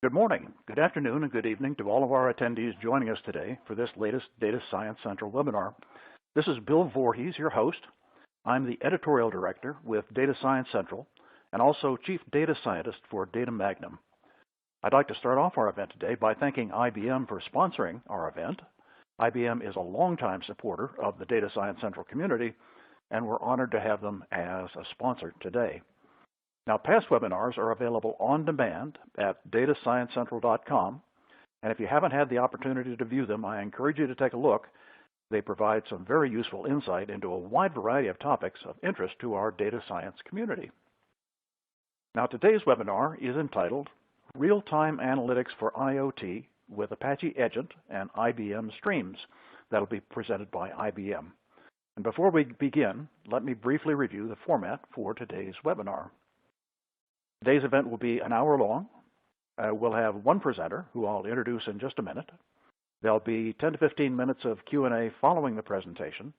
Good morning, good afternoon, and good evening to all of our attendees joining us today for this latest Data Science Central webinar. This is Bill Voorhees, your host. I'm the Editorial Director with Data Science Central and also Chief Data Scientist for Data Magnum. I'd like to start off our event today by thanking IBM for sponsoring our event. IBM is a longtime supporter of the Data Science Central community, and we're honored to have them as a sponsor today. Now, past webinars are available on demand at datasciencecentral.com, and if you haven't had the opportunity to view them, I encourage you to take a look. They provide some very useful insight into a wide variety of topics of interest to our data science community. Now, today's webinar is entitled Real-Time Analytics for IoT with Apache Edgent and IBM Streams. That'll be presented by IBM. And before we begin, let me briefly review the format for today's webinar. Today's event will be an hour long. We'll have one presenter, who I'll introduce in just a minute. There'll be 10 to 15 minutes of Q&A following the presentation.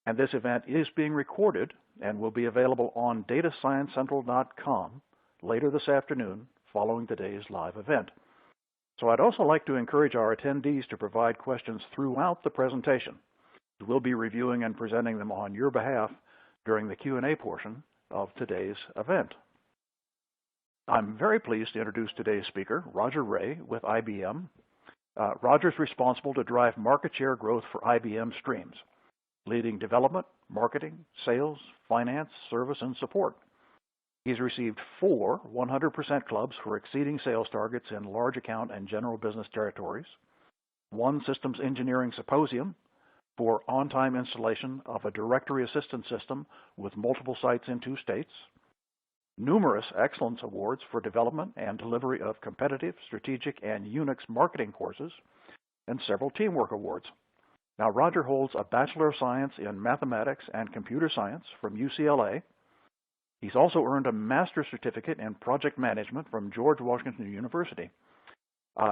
And this event is being recorded and will be available on datasciencecentral.com later this afternoon following today's live event. So I'd also like to encourage our attendees to provide questions throughout the presentation. We'll be reviewing and presenting them on your behalf during the Q&A portion of today's event. I'm very pleased to introduce today's speaker, Roger Ray with IBM. Roger's responsible to drive market share growth for IBM Streams, leading development, marketing, sales, finance, service, and support. He's received 4 100% clubs for exceeding sales targets in large account and general business territories, 1 systems engineering symposium for on-time installation of a directory assistance system with multiple sites in 2 states, numerous excellence awards for development and delivery of competitive, strategic, and Unix marketing courses, and several teamwork awards. Now, Roger holds a Bachelor of Science in Mathematics and Computer Science from UCLA. He's also earned a Master's Certificate in Project Management from George Washington University.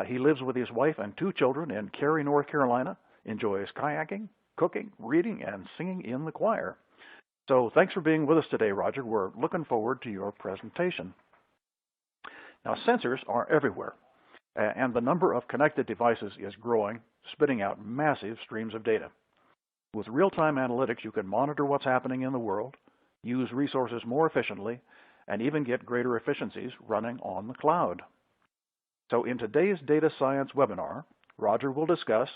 He lives with his wife and 2 children in Cary, North Carolina, enjoys kayaking, cooking, reading, and singing in the choir. So thanks for being with us today, Roger. We're looking forward to your presentation. Now, sensors are everywhere, and the number of connected devices is growing, spitting out massive streams of data. With real-time analytics, you can monitor what's happening in the world, use resources more efficiently, and even get greater efficiencies running on the cloud. So in today's data science webinar, Roger will discuss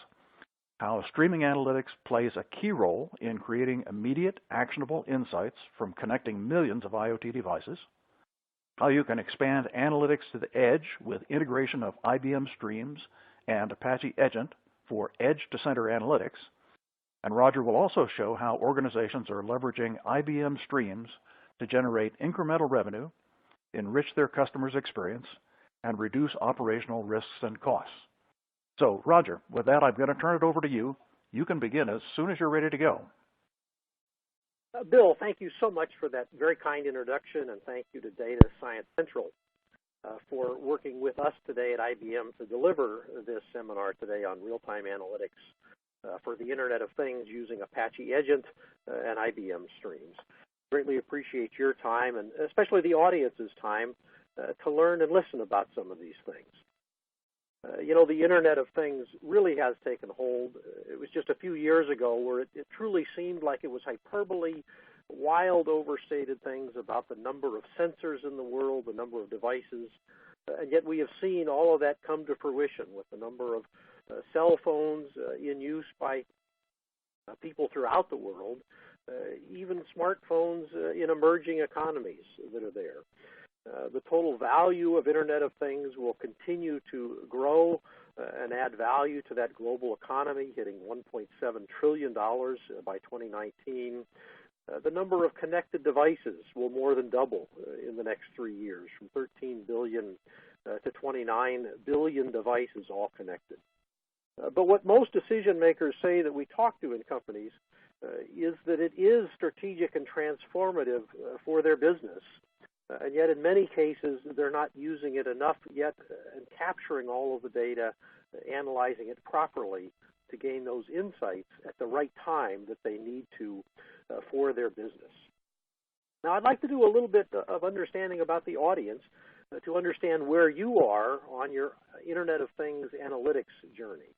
how streaming analytics plays a key role in creating immediate, actionable insights from connecting millions of IoT devices, how you can expand analytics to the edge with integration of IBM Streams and Apache Edgent for edge-to-center analytics, and Roger will also show how organizations are leveraging IBM Streams to generate incremental revenue, enrich their customers' experience, and reduce operational risks and costs. So, Roger, with that, I'm going to turn it over to you. You can begin as soon as you're ready to go. Bill, thank you so much for that very kind introduction, and thank you to Data Science Central for working with us today at IBM to deliver this seminar today on real-time analytics for the Internet of Things using Apache Edgent and IBM Streams. Greatly appreciate your time, and especially the audience's time, to learn and listen about some of these things. The Internet of Things really has taken hold. It was just a few years ago where it truly seemed like it was hyperbole, wild, overstated things about the number of sensors in the world, the number of devices, and yet we have seen all of that come to fruition with the number of cell phones in use by people throughout the world, even smartphones in emerging economies that are there. The total value of Internet of Things will continue to grow and add value to that global economy, hitting $1.7 trillion by 2019. The number of connected devices will more than double in the next 3 years, from 13 billion to 29 billion devices all connected. But what most decision makers say that we talk to in companies is that it is strategic and transformative for their business. And yet in many cases, they're not using it enough yet and capturing all of the data, analyzing it properly to gain those insights at the right time that they need to for their business. Now, I'd like to do a little bit of understanding about the audience to understand where you are on your Internet of Things analytics journey.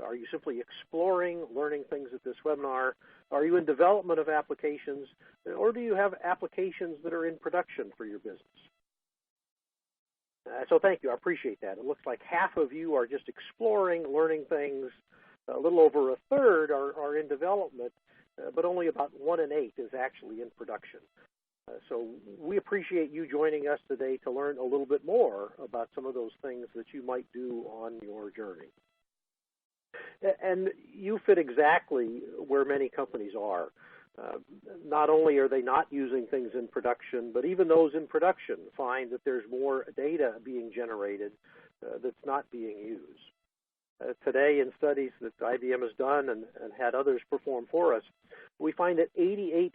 Are you simply exploring, learning things at this webinar? Are you in development of applications? Or do you have applications that are in production for your business? So thank you. I appreciate that. It looks like half of you are just exploring, learning things. A little over a third are in development, but only about 1 in 8 is actually in production. So we appreciate you joining us today to learn a little bit more about some of those things that you might do on your journey. And you fit exactly where many companies are. Not only are they not using things in production, but even those in production find that there's more data being generated that's not being used. Today, in studies that IBM has done and had others perform for us, we find that 88%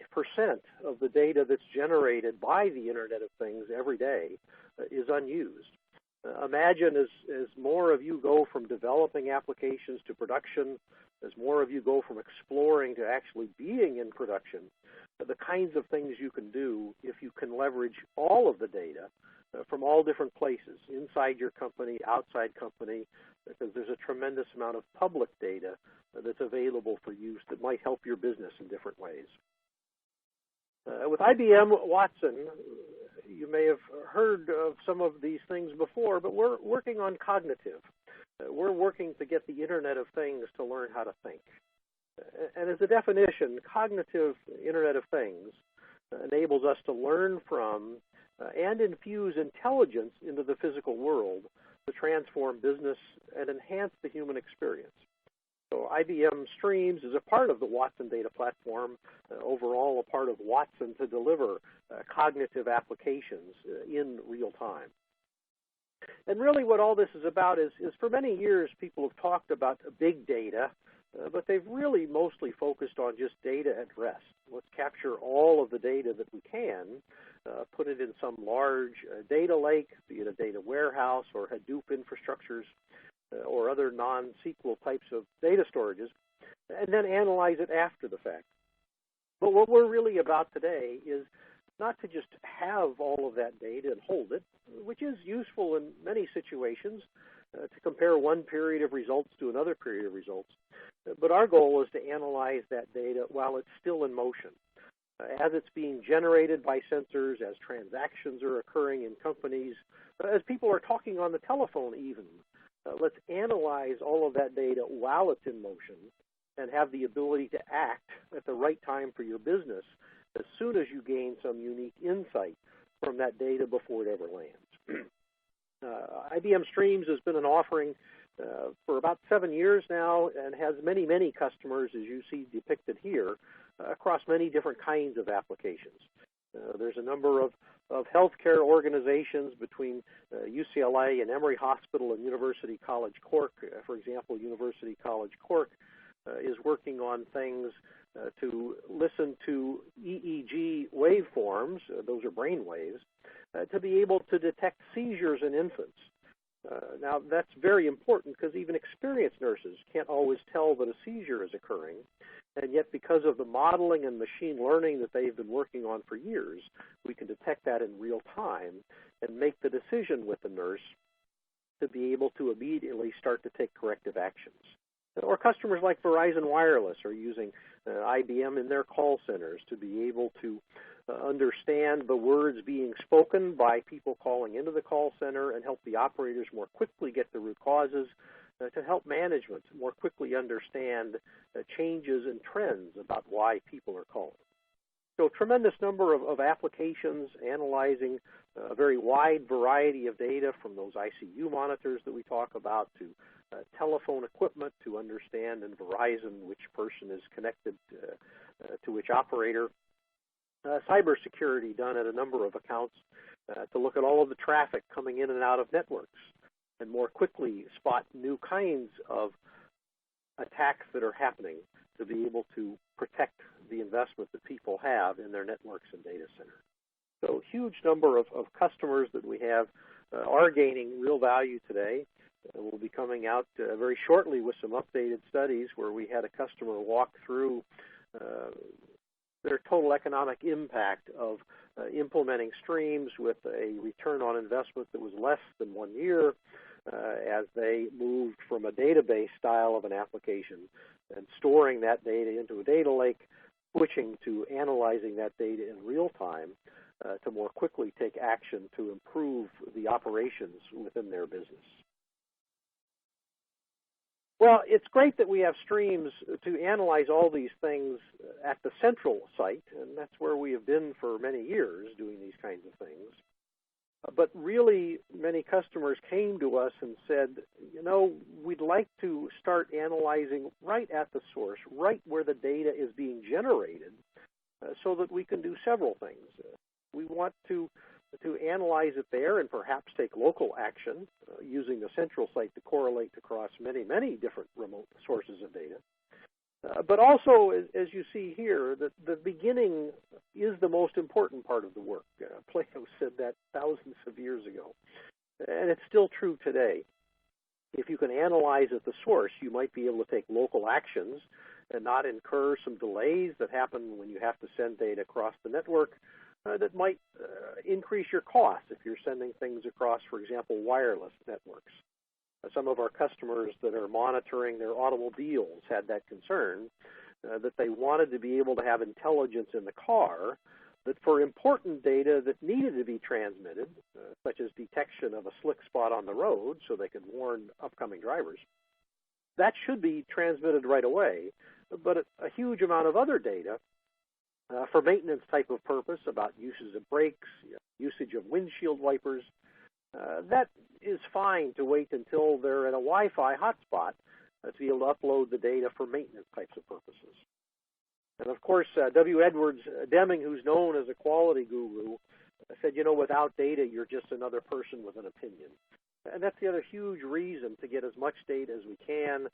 of the data that's generated by the Internet of Things every day is unused. Imagine as more of you go from developing applications to production, as more of you go from exploring to actually being in production, the kinds of things you can do if you can leverage all of the data from all different places, inside your company, outside company, because there's a tremendous amount of public data that's available for use that might help your business in different ways. With IBM Watson, you may have heard of some of these things before, but we're working on cognitive. We're working to get the Internet of Things to learn how to think. And as a definition, cognitive Internet of Things enables us to learn from and infuse intelligence into the physical world to transform business and enhance the human experience. So IBM Streams is a part of the Watson data platform, overall a part of Watson to deliver cognitive applications in real time. And really what all this is about is for many years people have talked about big data, but they've really mostly focused on just data at rest. Let's capture all of the data that we can, put it in some large data lake, be it a data warehouse or Hadoop infrastructures, or other non-SQL types of data storages, and then analyze it after the fact. But what we're really about today is not to just have all of that data and hold it, which is useful in many situations to compare one period of results to another period of results. But our goal is to analyze that data while it's still in motion. As it's being generated by sensors, as transactions are occurring in companies, as people are talking on the telephone even. Let's analyze all of that data while it's in motion and have the ability to act at the right time for your business as soon as you gain some unique insight from that data before it ever lands. IBM Streams has been an offering for about 7 years now and has many, many customers, as you see depicted here, across many different kinds of applications. There's a number of healthcare organizations between UCLA and Emory Hospital and University College Cork. For example, University College Cork is working on things to listen to EEG waveforms, those are brain waves, to be able to detect seizures in infants. Now, that's very important because even experienced nurses can't always tell that a seizure is occurring. And yet, because of the modeling and machine learning that they've been working on for years, we can detect that in real time and make the decision with the nurse to be able to immediately start to take corrective actions. Or customers like Verizon Wireless are using IBM in their call centers to be able to understand the words being spoken by people calling into the call center and help the operators more quickly get the root causes, to help management more quickly understand changes and trends about why people are calling. So a tremendous number of applications analyzing a very wide variety of data from those ICU monitors that we talk about to telephone equipment to understand in Verizon which person is connected to which operator. Cybersecurity done at a number of accounts to look at all of the traffic coming in and out of networks and more quickly spot new kinds of attacks that are happening to be able to protect the investment that people have in their networks and data centers. So huge number of customers that we have are gaining real value today. We'll be coming out very shortly with some updated studies where we had a customer walk through their total economic impact of implementing Streams with a return on investment that was less than 1 year as they moved from a database style of an application and storing that data into a data lake, switching to analyzing that data in real time to more quickly take action to improve the operations within their business. Well, it's great that we have Streams to analyze all these things at the central site, and that's where we have been for many years doing these kinds of things. But really, many customers came to us and said, you know, we'd like to start analyzing right at the source, right where the data is being generated, so that we can do several things. We want to analyze it there and perhaps take local action using the central site to correlate across many, many different remote sources of data. But also, as you see here, the beginning is the most important part of the work. Plato said that thousands of years ago, and it's still true today. If you can analyze at the source, you might be able to take local actions and not incur some delays that happen when you have to send data across the network that might increase your costs if you're sending things across, for example, wireless networks. Some of our customers that are monitoring their automobiles had that concern, that they wanted to be able to have intelligence in the car, that for important data that needed to be transmitted, such as detection of a slick spot on the road so they could warn upcoming drivers, that should be transmitted right away. But a huge amount of other data for maintenance type of purpose about uses of brakes, usage of windshield wipers, that is fine to wait until they're in a Wi-Fi hotspot to be able to upload the data for maintenance types of purposes. And of course, W. Edwards Deming, who's known as a quality guru, said, you know, without data, you're just another person with an opinion. And that's the other huge reason to get as much data as we can,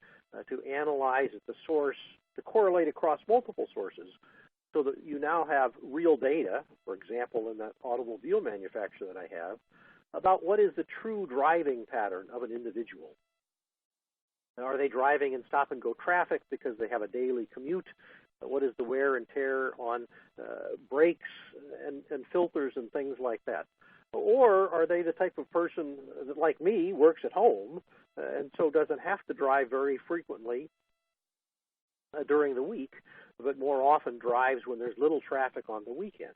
to analyze at the source, to correlate across multiple sources, so that you now have real data, for example, in that automobile manufacturer that I have, about what is the true driving pattern of an individual. Now, are they driving in stop-and-go traffic because they have a daily commute? What is the wear and tear on brakes and filters and things like that? Or are they the type of person that, like me, works at home and so doesn't have to drive very frequently during the week, but more often drives when there's little traffic on the weekend?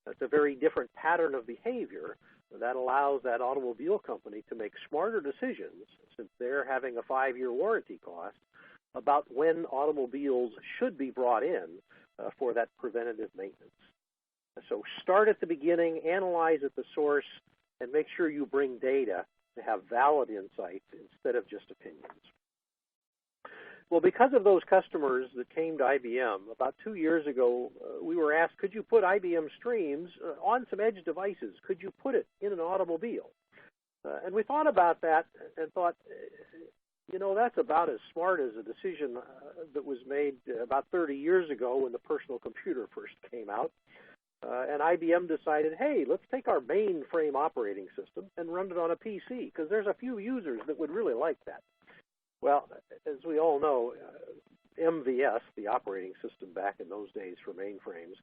That's a very different pattern of behavior that allows that automobile company to make smarter decisions, since they're having a 5-year warranty cost, about when automobiles should be brought in for that preventative maintenance. So start at the beginning, analyze at the source, and make sure you bring data to have valid insights instead of just opinions. Well, because of those customers that came to IBM, about 2 years ago, we were asked, could you put IBM Streams on some edge devices? Could you put it in an automobile? And we thought about that and thought, you know, that's about as smart as a decision that was made about 30 years ago when the personal computer first came out. And IBM decided, hey, let's take our mainframe operating system and run it on a PC, because there's a few users that would really like that. Well, as we all know, MVS, the operating system back in those days for mainframes,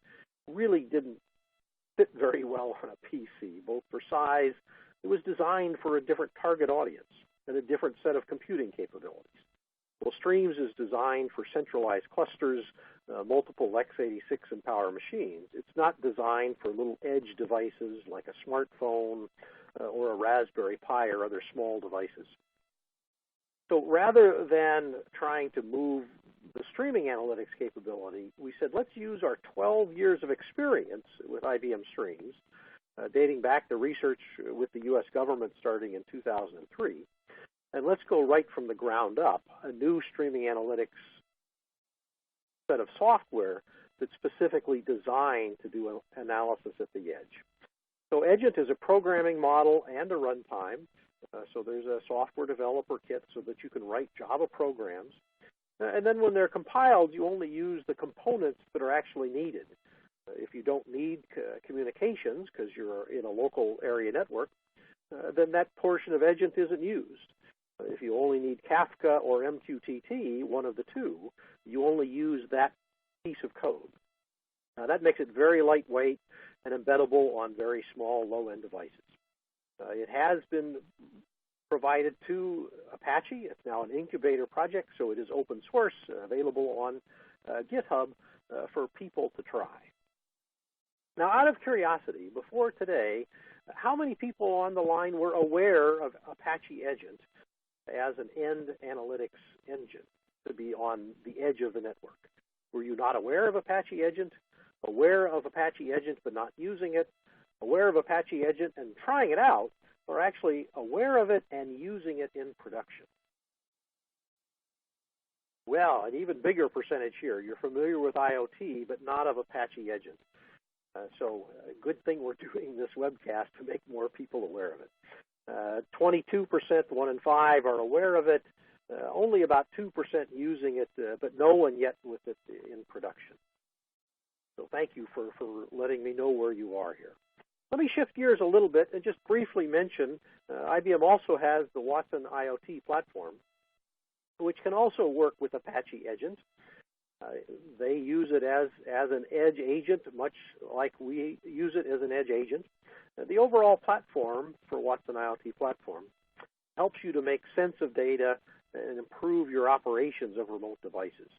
really didn't fit very well on a PC, both for size. It was designed for a different target audience and a different set of computing capabilities. Well, Streams is designed for centralized clusters, multiple x86 and power machines. It's not designed for little edge devices like a smartphone or a Raspberry Pi or other small devices. So rather than trying to move the streaming analytics capability, we said, let's use our 12 years of experience with IBM Streams, dating back to research with the U.S. government starting in 2003, and let's go right from the ground up, a new streaming analytics set of software that's specifically designed to do analysis at the edge. So Edgent is a programming model and a runtime. So there's a software developer kit so that you can write Java programs. And then when they're compiled, you only use the components that are actually needed. If you don't need communications because you're in a local area network, then that portion of Edgent isn't used. If you only need Kafka or MQTT, one of the two, you only use that piece of code. Now, that makes it very lightweight. and embeddable on very small, low-end devices. It has been provided to Apache. It's now an incubator project, so it is open source, available on GitHub for people to try. Now, out of curiosity, before today, how many people on the line were aware of Apache Edgent as an end analytics engine to be on the edge of the network? Were you not aware of Apache Edgent, aware of Apache Edgent but not using it, aware of Apache Edgent and trying it out, or actually aware of it and using it in production? Well, an even bigger percentage here. You're familiar with IoT, but not of Apache Edgent. So a good thing we're doing this webcast to make more people aware of it. 22%, 1 in 5, are aware of it. Only about 2% using it, but no one yet with it in production. So thank you for letting me know where you are here. Let me shift gears a little bit and just briefly mention IBM also has the Watson IoT Platform, which can also work with Apache Edgent. They use it as an edge agent, much like we use it as an edge agent. The overall platform for Watson IoT Platform helps you to make sense of data and improve your operations of remote devices.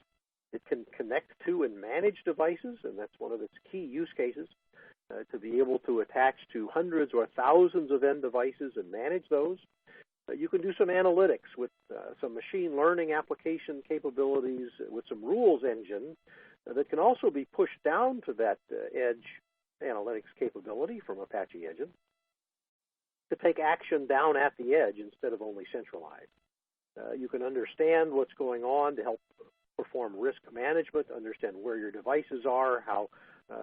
It can connect to and manage devices, and that's one of its key use cases, to be able to attach to hundreds or thousands of end devices and manage those. You can do some analytics with some machine learning application capabilities with some rules engine that can also be pushed down to that edge analytics capability from Apache Edgent to take action down at the edge instead of only centralized. You can understand what's going on to help perform risk management, understand where your devices are, how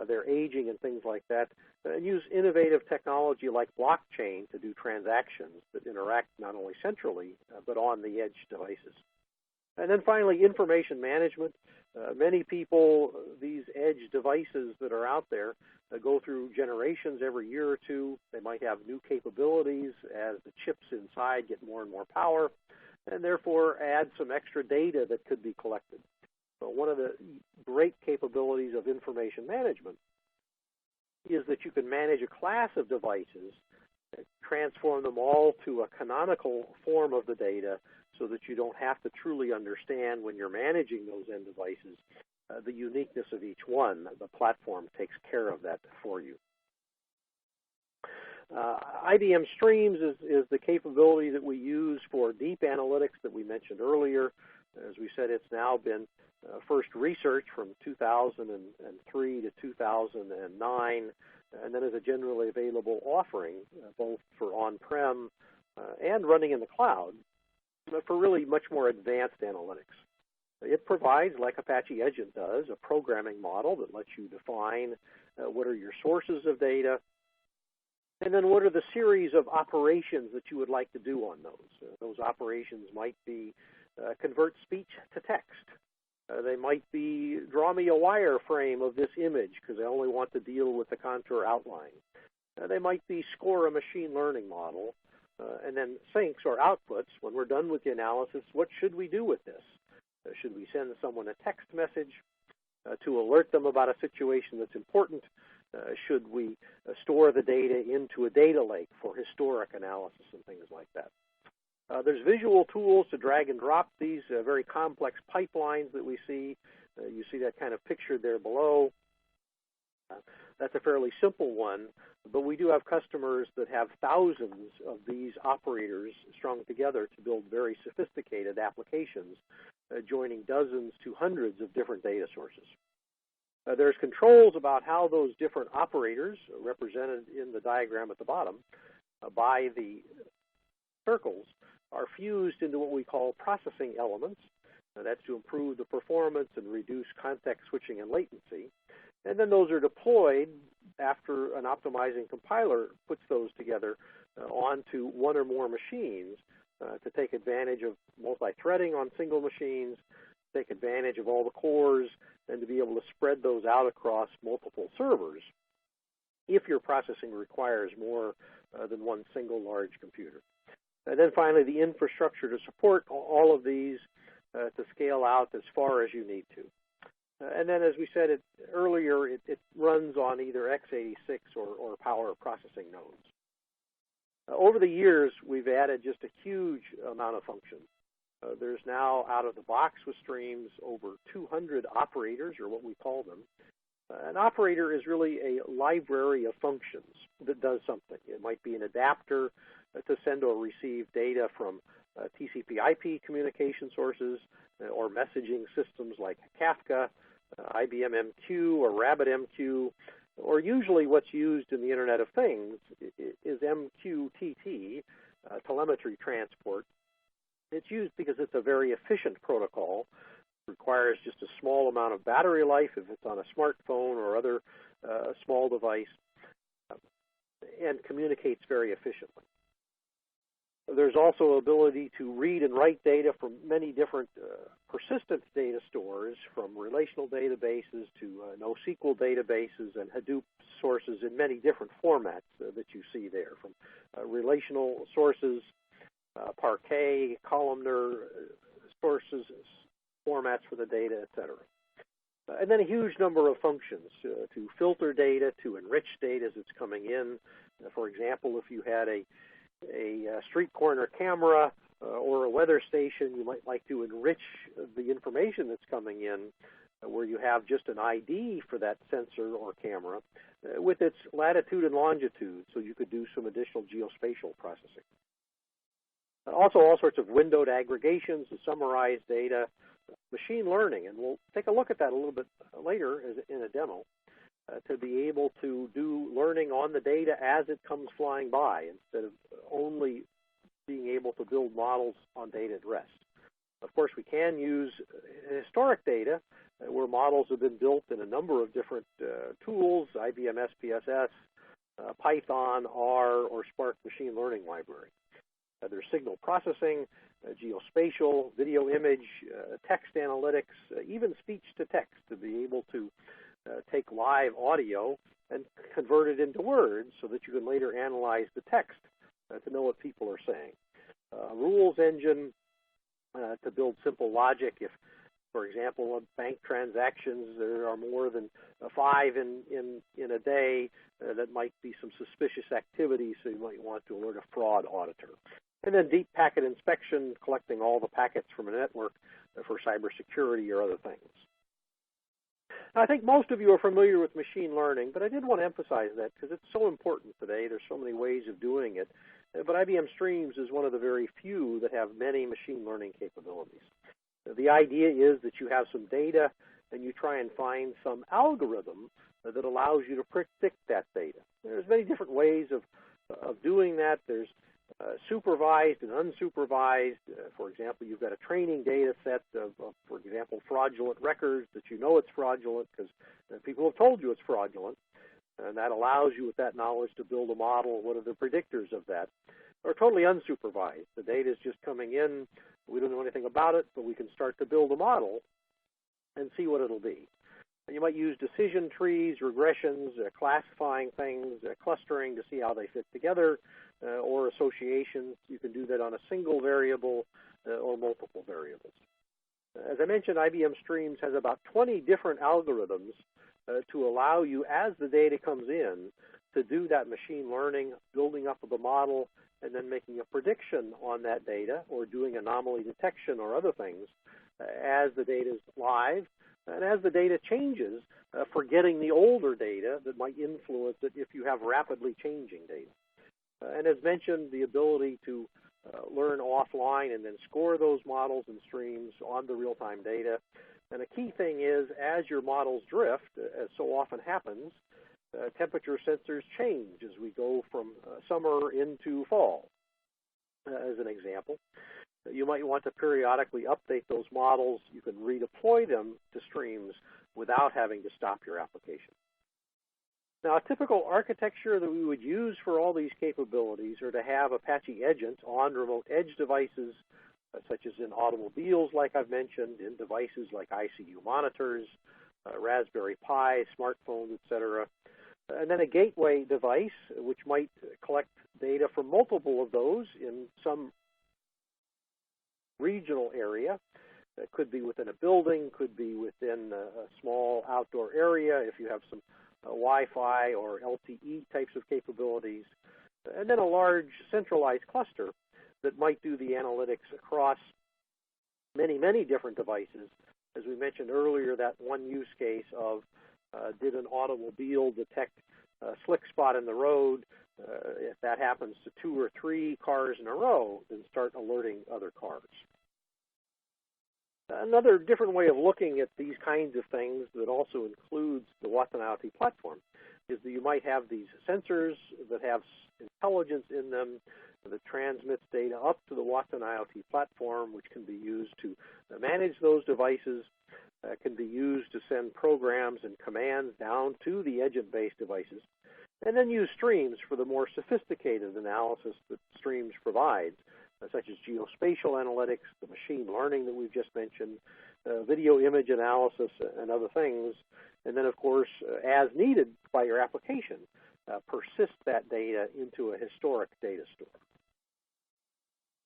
they're aging and things like that, and use innovative technology like blockchain to do transactions that interact not only centrally, but on the edge devices. And then finally, information management. Many people, these edge devices that are out there, go through generations every year or two. They might have new capabilities as the chips inside get more and more power, and therefore add some extra data that could be collected. So one of the great capabilities of information management is that you can manage a class of devices, transform them all to a canonical form of the data so that you don't have to truly understand when you're managing those end devices the uniqueness of each one. The platform takes care of that for you. IBM Streams is the capability that we use for deep analytics that we mentioned earlier. As we said, it's now been first researched from 2003 to 2009, and then as a generally available offering, both for on-prem and running in the cloud, but for really much more advanced analytics. It provides, like Apache Edgent does, a programming model that lets you define what are your sources of data, and then what are the series of operations that you would like to do on those. Those operations might be convert speech to text. They might be draw me a wireframe of this image because I only want to deal with the contour outline. They might be score a machine learning model, and then sinks or outputs. When we're done with the analysis, what should we do with this? Should we send someone a text message to alert them about a situation that's important? Should we store the data into a data lake for historic analysis and things like that? There's visual tools to drag and drop these very complex pipelines that we see. You see that kind of pictured there below. That's a fairly simple one, but we do have customers that have thousands of these operators strung together to build very sophisticated applications, joining dozens to hundreds of different data sources. There's controls about how those different operators, represented in the diagram at the bottom by the circles, are fused into what we call processing elements. That's to improve the performance and reduce context switching and latency. And then those are deployed after an optimizing compiler puts those together onto one or more machines to take advantage of multi-threading on single machines, take advantage of all the cores, and to be able to spread those out across multiple servers if your processing requires more than one single large computer. And then finally, the infrastructure to support all of these to scale out as far as you need to. And then, as we said earlier, it runs on either x86 or power processing nodes. Over the years, we've added just a huge amount of functions. There's now, out of the box with Streams, over 200 operators, or what we call them. An operator is really a library of functions that does something. It might be an adapter to send or receive data from TCP/IP communication sources or messaging systems like Kafka, IBM MQ or RabbitMQ, or usually what's used in the Internet of Things is MQTT, telemetry transport. It's used because it's a very efficient protocol. It requires just a small amount of battery life if it's on a smartphone or other small device, and communicates very efficiently. There's also ability to read and write data from many different persistent data stores, from relational databases to NoSQL databases and Hadoop sources in many different formats that you see there, from relational sources, Parquet, columnar sources, formats for the data, etc. And then a huge number of functions to filter data, to enrich data as it's coming in. For example, if you had a street corner camera or a weather station, you might like to enrich the information that's coming in, where you have just an ID for that sensor or camera with its latitude and longitude, so you could do some additional geospatial processing. Also, all sorts of windowed aggregations to summarize data, machine learning, and we'll take a look at that a little bit later in a demo, to be able to do learning on the data as it comes flying by, instead of only being able to build models on data at rest. Of course, we can use historic data where models have been built in a number of different tools, IBM SPSS, Python, R, or Spark machine learning library. There's signal processing, geospatial, video image, text analytics, even speech to text, to be able to take live audio and convert it into words so that you can later analyze the text to know what people are saying. Rules engine to build simple logic. If, for example, on bank transactions there are more than 5 in a day, that might be some suspicious activity, so you might want to alert a fraud auditor. And then deep packet inspection, collecting all the packets from a network for cybersecurity or other things. Now, I think most of you are familiar with machine learning, but I did want to emphasize that because it's so important today. There's so many ways of doing it. But IBM Streams is one of the very few that have many machine learning capabilities. The idea is that you have some data and you try and find some algorithm that allows you to predict that data. There's many different ways of doing that. There's supervised and unsupervised. For example, you've got a training data set of, for example, fraudulent records that you know it's fraudulent because people have told you it's fraudulent. And that allows you, with that knowledge, to build a model. What are the predictors of that? Or totally unsupervised. The data is just coming in. We don't know anything about it, but we can start to build a model and see what it'll be. And you might use decision trees, regressions, classifying things, clustering to see how they fit together, or associations. You can do that on a single variable or multiple variables. As I mentioned, IBM Streams has about 20 different algorithms to allow you, as the data comes in, to do that machine learning, building up of the model, and then making a prediction on that data, or doing anomaly detection or other things as the data is live, and as the data changes, forgetting the older data that might influence it if you have rapidly changing data. And as mentioned, the ability to learn offline and then score those models and streams on the real-time data. And a key thing is, as your models drift, as so often happens, temperature sensors change as we go from summer into fall, as an example. You might want to periodically update those models. You can redeploy them to Streams without having to stop your application. Now, a typical architecture that we would use for all these capabilities are to have Apache Edgent on remote edge devices, such as in automobiles, like I've mentioned, in devices like ICU monitors, Raspberry Pi, smartphones, etc. And then a gateway device, which might collect data from multiple of those in some regional area, It could be within a building, could be within a small outdoor area if you have some Wi-Fi or LTE types of capabilities, and then a large centralized cluster that might do the analytics across many, many different devices. As we mentioned earlier, that one use case of did an automobile detect a slick spot in the road? If that happens to 2 or 3 cars in a row, then start alerting other cars. Another different way of looking at these kinds of things that also includes the Watson IoT platform is that you might have these sensors that have intelligence in them that transmits data up to the Watson IoT platform, which can be used to manage those devices, can be used to send programs and commands down to the Edgent-based devices, and then use Streams for the more sophisticated analysis that Streams provides, such as geospatial analytics, the machine learning that we've just mentioned, video image analysis, and other things. And then, of course, as needed by your application, persist that data into a historic data store.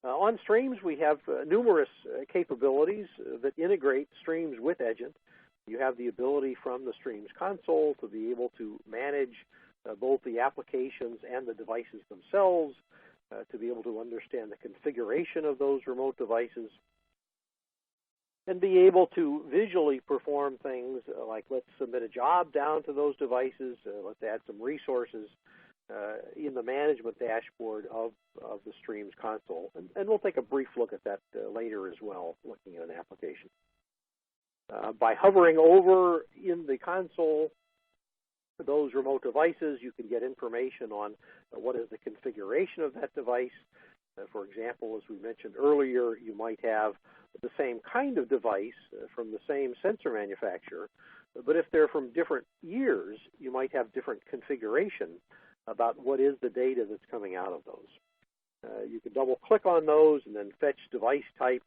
On Streams, we have numerous capabilities that integrate Streams with Edgent. You have the ability from the Streams console to be able to manage both the applications and the devices themselves, to be able to understand the configuration of those remote devices, and be able to visually perform things like let's submit a job down to those devices, let's add some resources in the management dashboard of the Streams console. And we'll take a brief look at that later as well, looking at an application. By hovering over in the console those remote devices, you can get information on what is the configuration of that device. For example, as we mentioned earlier, you might have the same kind of device from the same sensor manufacturer, but if they're from different years, you might have different configuration about what is the data that's coming out of those. You can double-click on those and then fetch device type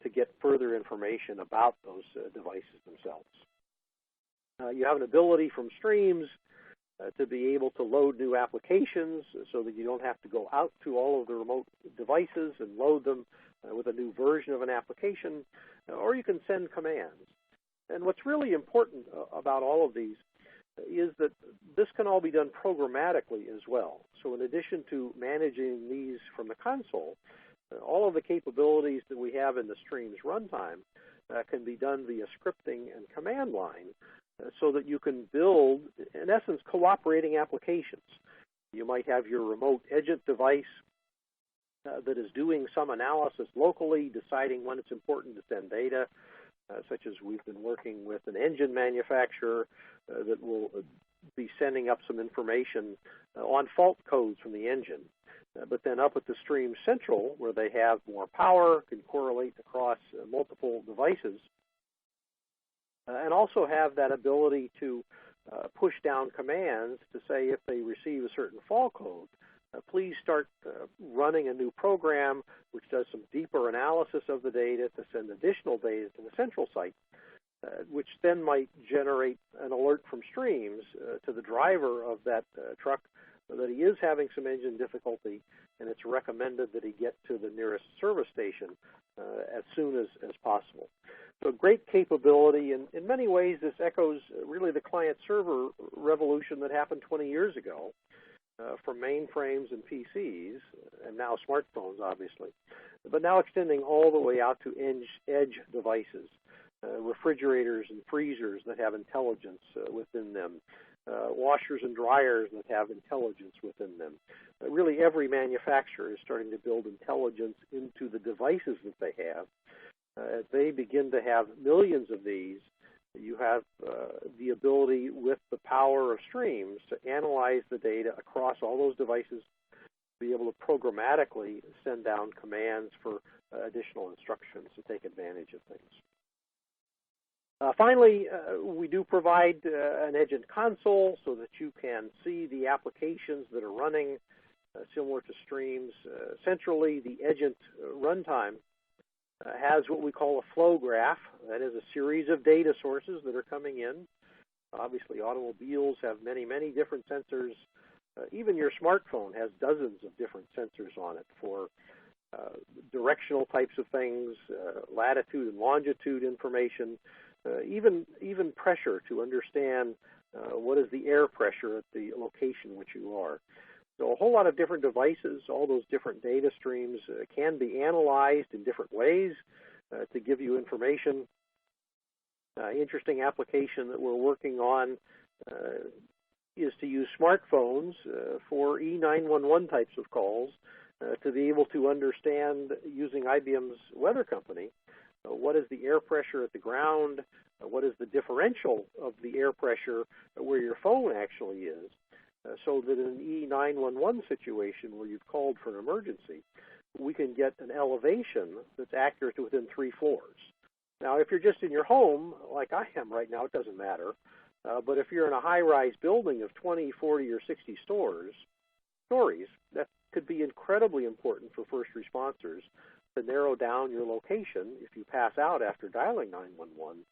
to get further information about those devices themselves. You have an ability from Streams to be able to load new applications so that you don't have to go out to all of the remote devices and load them with a new version of an application, or you can send commands. And what's really important about all of these is that this can all be done programmatically as well. So in addition to managing these from the console, all of the capabilities that we have in the Streams runtime can be done via scripting and command line, so that you can build, in essence, cooperating applications. You might have your remote Edgent device that is doing some analysis locally, deciding when it's important to send data, such as we've been working with an engine manufacturer that will be sending up some information on fault codes from the engine. But then up at the Stream Central, where they have more power, can correlate across multiple devices, and also have that ability to push down commands to say if they receive a certain fault code, please start running a new program which does some deeper analysis of the data to send additional data to the central site, which then might generate an alert from Streams to the driver of that truck that he is having some engine difficulty, and it's recommended that he get to the nearest service station as soon as possible. So great capability, and in many ways this echoes really the client-server revolution that happened 20 years ago from mainframes and PCs, and now smartphones, obviously, but now extending all the way out to edge devices, refrigerators and freezers that have intelligence within them, washers and dryers that have intelligence within them. Really every manufacturer is starting to build intelligence into the devices that they have. As they begin to have millions of these, you have the ability with the power of Streams to analyze the data across all those devices, be able to programmatically send down commands for additional instructions to take advantage of things. Finally, we do provide an Edgent console so that you can see the applications that are running similar to Streams. Centrally, the Edgent runtime has what we call a flow graph. That is a series of data sources that are coming in. Obviously, automobiles have many, many different sensors. Even your smartphone has dozens of different sensors on it for directional types of things, latitude and longitude information, even pressure to understand what is the air pressure at the location which you are. So a whole lot of different devices, all those different data streams can be analyzed in different ways to give you information. Interesting application that we're working on is to use smartphones for E911 types of calls to be able to understand, using IBM's weather company, what is the air pressure at the ground, what is the differential of the air pressure where your phone actually is, so that in an E911 situation where you've called for an emergency, we can get an elevation that's accurate to within 3 floors. Now, if you're just in your home, like I am right now, it doesn't matter. But if you're in a high-rise building of 20, 40, or 60 stories, that could be incredibly important for first responders to narrow down your location if you pass out after dialing 911,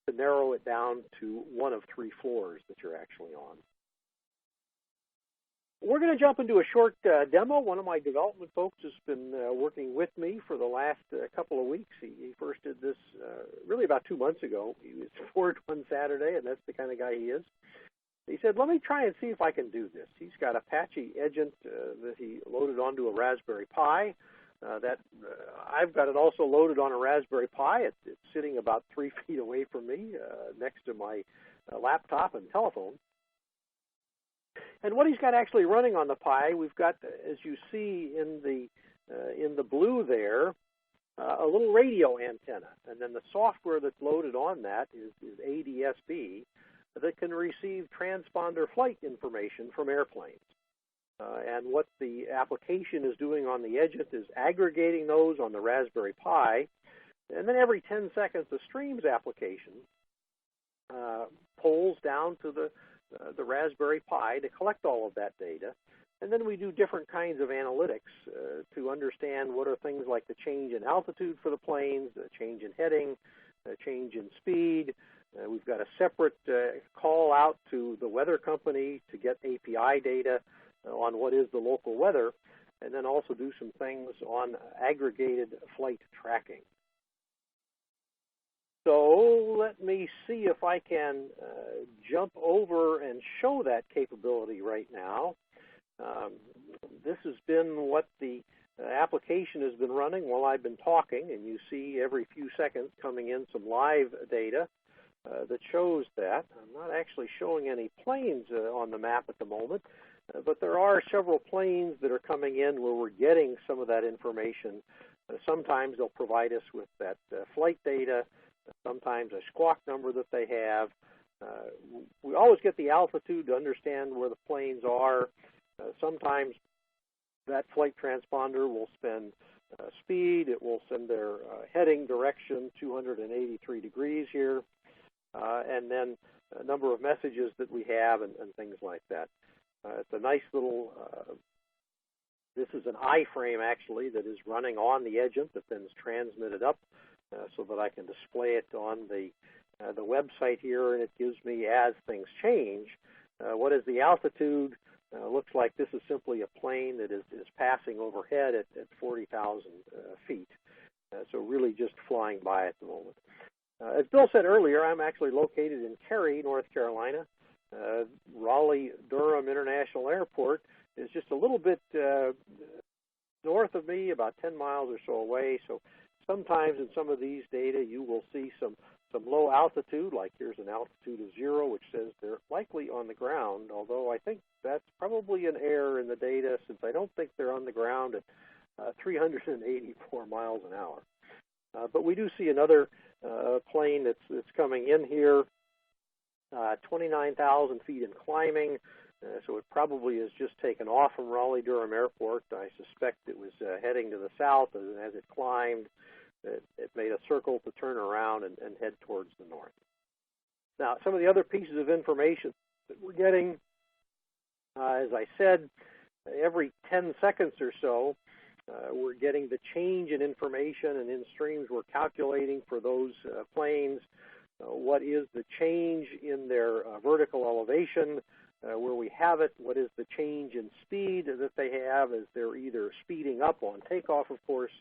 to narrow it down to 1 of 3 floors that you're actually on. We're going to jump into a short demo. One of my development folks has been working with me for the last couple of weeks. He first did this really about 2 months ago. He was bored one Saturday, and that's the kind of guy he is. He said, let me try and see if I can do this. He's got Apache Edgent that he loaded onto a Raspberry Pi. I've got it also loaded on a Raspberry Pi. It's sitting about 3 feet away from me next to my laptop and telephone. And what he's got actually running on the Pi, we've got, as you see in the blue there, a little radio antenna. And then the software that's loaded on that is ADSB that can receive transponder flight information from airplanes. And what the application is doing on the Edgent is aggregating those on the Raspberry Pi. And then every 10 seconds, the Streams application pulls down to the Raspberry Pi to collect all of that data. And then we do different kinds of analytics to understand what are things like the change in altitude for the planes, the change in heading, the change in speed. We've got a separate call out to the weather company to get API data on what is the local weather, and then also do some things on aggregated flight tracking. So let me see if I can jump over and show that capability right now. This has been what the application has been running while I've been talking, and you see every few seconds coming in some live data that shows that. I'm not actually showing any planes on the map at the moment, but there are several planes that are coming in where we're getting some of that information. Sometimes they'll provide us with that flight data, sometimes a squawk number that they have. We always get the altitude to understand where the planes are. Sometimes that flight transponder will send speed. It will send their heading direction, 283 degrees here, and then a number of messages that we have and things like that. It's a nice little, this is an iframe actually that is running on the Edgent that then is transmitted up so that I can display it on the website here, and it gives me, as things change, what is the altitude. Looks like this is simply a plane that is passing overhead at 40,000 feet. So really just flying by at the moment. As Bill said earlier, I'm actually located in Cary, North Carolina. Raleigh-Durham International Airport is just a little bit north of me, about 10 miles or so away. So sometimes in some of these data you will see some low altitude, like here's an altitude of 0, which says they're likely on the ground, although I think that's probably an error in the data since I don't think they're on the ground at 384 miles an hour. But we do see another plane that's coming in here, 29,000 feet and climbing, so it probably has just taken off from Raleigh-Durham Airport. I suspect it was heading to the south, and as it climbed, it made a circle to turn around and head towards the north. Now, some of the other pieces of information that we're getting, as I said, every 10 seconds or so, we're getting the change in information, and in Streams we're calculating for those planes what is the change in their vertical elevation, where we have it, what is the change in speed that they have, have as they're either speeding up on takeoff, of course,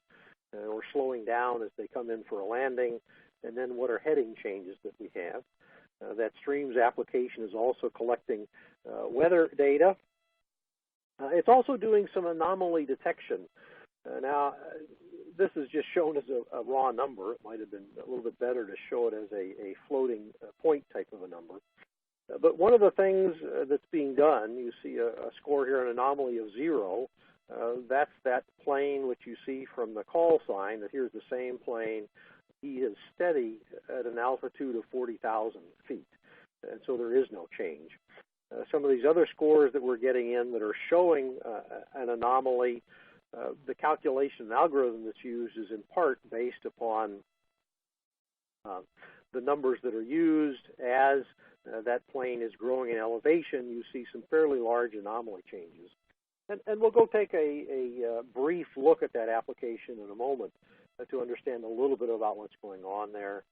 or slowing down as they come in for a landing, and then what are heading changes that we have. That Streams application is also collecting weather data. It's also doing some anomaly detection. Now, this is just shown as a raw number. It might have been a little bit better to show it as a floating point type of a number. But one of the things that's being done, you see a score here, an anomaly of 0. That's that plane which you see from the call sign, that here's the same plane. He is steady at an altitude of 40,000 feet, and so there is no change. Some of these other scores that we're getting in that are showing an anomaly, the calculation algorithm that's used is in part based upon the numbers that are used. As that plane is growing in elevation, you see some fairly large anomaly changes. And we'll go take a brief look at that application in a moment to understand a little bit about what's going on there.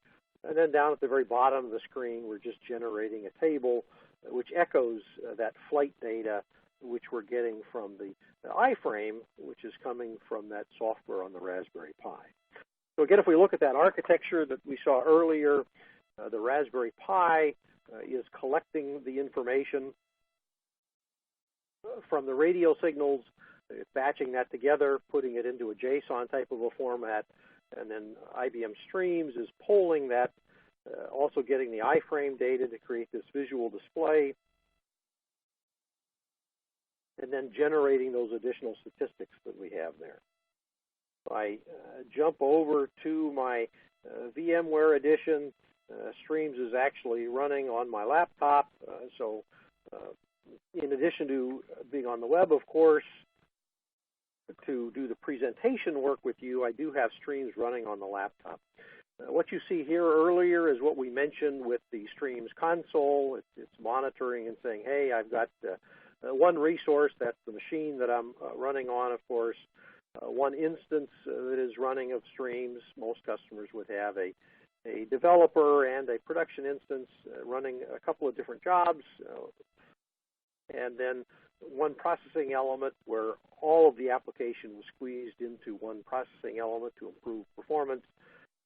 And then down at the very bottom of the screen, we're just generating a table which echoes that flight data which we're getting from the iframe, which is coming from that software on the Raspberry Pi. So again, if we look at that architecture that we saw earlier, the Raspberry Pi is collecting the information from the radio signals, batching that together, putting it into a JSON type of a format, and then IBM Streams is polling that, also getting the iframe data to create this visual display, and then generating those additional statistics that we have there. If I jump over to my VMware edition, Streams is actually running on my laptop, so in addition to being on the web, of course, to do the presentation work with you, I do have Streams running on the laptop. What you see here earlier is what we mentioned with the Streams console. It's monitoring and saying, hey, I've got one resource, that's the machine that I'm running on, of course, one instance that is running of Streams. Most customers would have a developer and a production instance running a couple of different jobs, and then one processing element where all of the application was squeezed into one processing element to improve performance.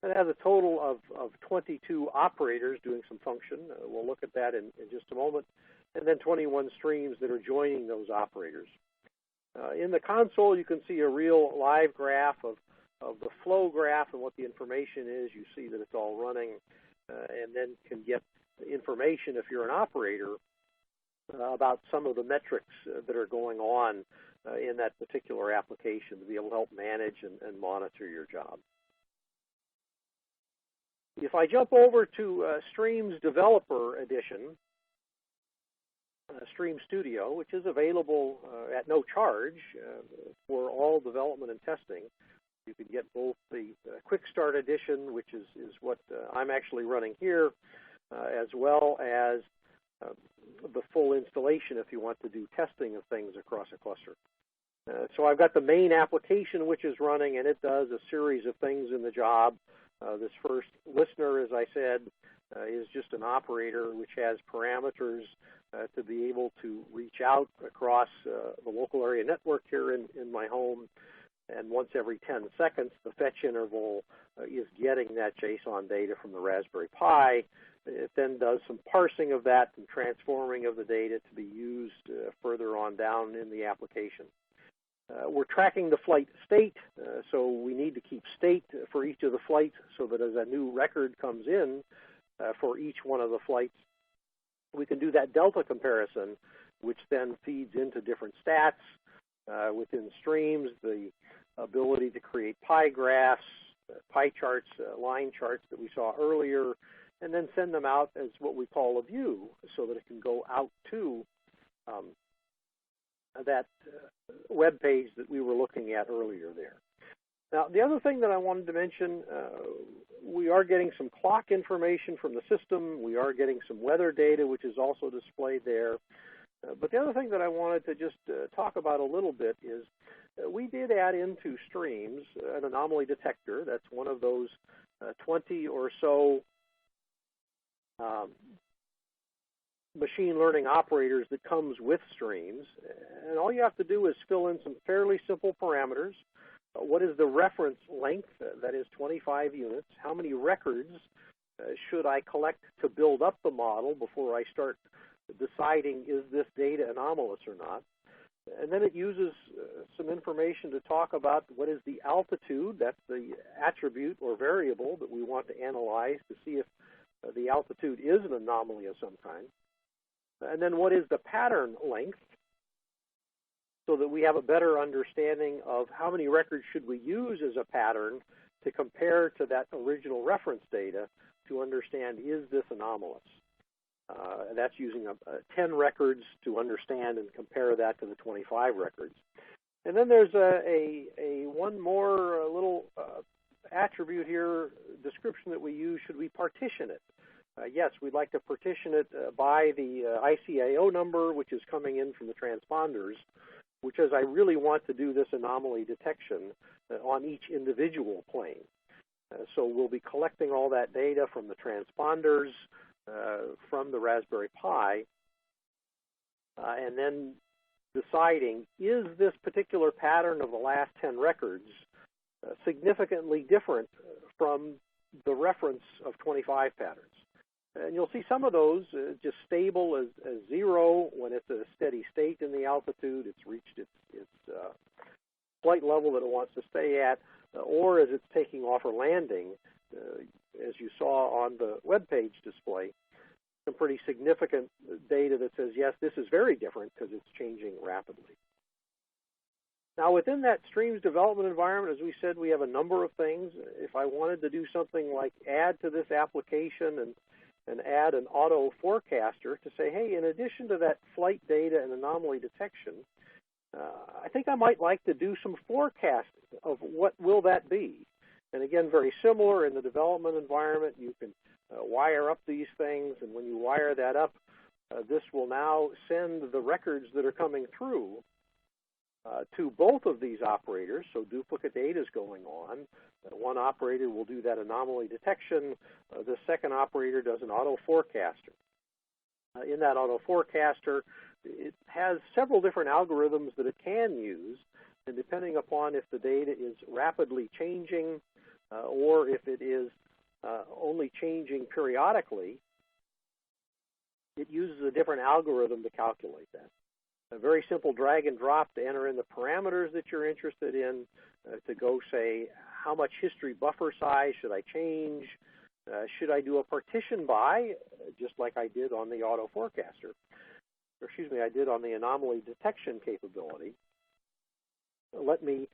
And it has a total of 22 operators doing some function. We'll look at that in just a moment. And then 21 streams that are joining those operators. In the console, you can see a real live graph of the flow graph and what the information is. You see that it's all running, and then can get information if you're an operator about some of the metrics that are going on in that particular application to be able to help manage and monitor your job. If I jump over to Streams Developer Edition, Stream Studio, which is available at no charge for all development and testing. You can get both the Quick Start Edition, which is what I'm actually running here, as well as the full installation if you want to do testing of things across a cluster. So I've got the main application which is running, and it does a series of things in the job. This first listener, as I said, is just an operator which has parameters to be able to reach out across the local area network here in my home. And once every 10 seconds, the fetch interval is getting that JSON data from the Raspberry Pi. It then does some parsing of that and transforming of the data to be used further on down in the application. We're tracking the flight state, so we need to keep state for each of the flights so that as a new record comes in for each one of the flights, we can do that delta comparison, which then feeds into different stats within Streams, the ability to create pie graphs, pie charts, line charts that we saw earlier, and then send them out as what we call a view so that it can go out to that web page that we were looking at earlier there. Now, the other thing that I wanted to mention, we are getting some clock information from the system. We are getting some weather data, which is also displayed there. But the other thing that I wanted to just talk about a little bit is we did add into Streams an anomaly detector. That's one of those 20 or so machine learning operators that comes with Streams. And all you have to do is fill in some fairly simple parameters. What is the reference length? That is 25 units. How many records should I collect to build up the model before I start deciding is this data anomalous or not? And then it uses some information to talk about what is the altitude. That's the attribute or variable that we want to analyze to see if the altitude is an anomaly of some kind. And then what is the pattern length, so that we have a better understanding of how many records should we use as a pattern to compare to that original reference data to understand is this anomalous. That's using 10 records to understand and compare that to the 25 records. And then there's a one more little attribute here, description that we use. Should we partition it? Yes, we'd like to partition it by the ICAO number, which is coming in from the transponders, which is I really want to do this anomaly detection on each individual plane. So we'll be collecting all that data from the transponders, from the Raspberry Pi, and then deciding, is this particular pattern of the last 10 records significantly different from the reference of 25 patterns? And you'll see some of those just stable as 0 when it's a steady state in the altitude. It's reached its flight level that it wants to stay at, or as it's taking off or landing, as you saw on the web page display, some pretty significant data that says, yes, this is very different because it's changing rapidly. Now, within that Streams development environment, as we said, we have a number of things. If I wanted to do something like add to this application and add an auto forecaster to say, hey, in addition to that flight data and anomaly detection, I think I might like to do some forecasting of what will that be. And again, very similar in the development environment, you can wire up these things, and when you wire that up, this will now send the records that are coming through to both of these operators, so duplicate data is going on. One operator will do that anomaly detection. The second operator does an auto forecaster. In that auto forecaster, it has several different algorithms that it can use, and depending upon if the data is rapidly changing or if it is only changing periodically, it uses a different algorithm to calculate that. A very simple drag and drop to enter in the parameters that you're interested in, to go say, how much history buffer size should I change? Should I do a partition by, just like I did on the auto forecaster? Or excuse me, I did on the anomaly detection capability. Let me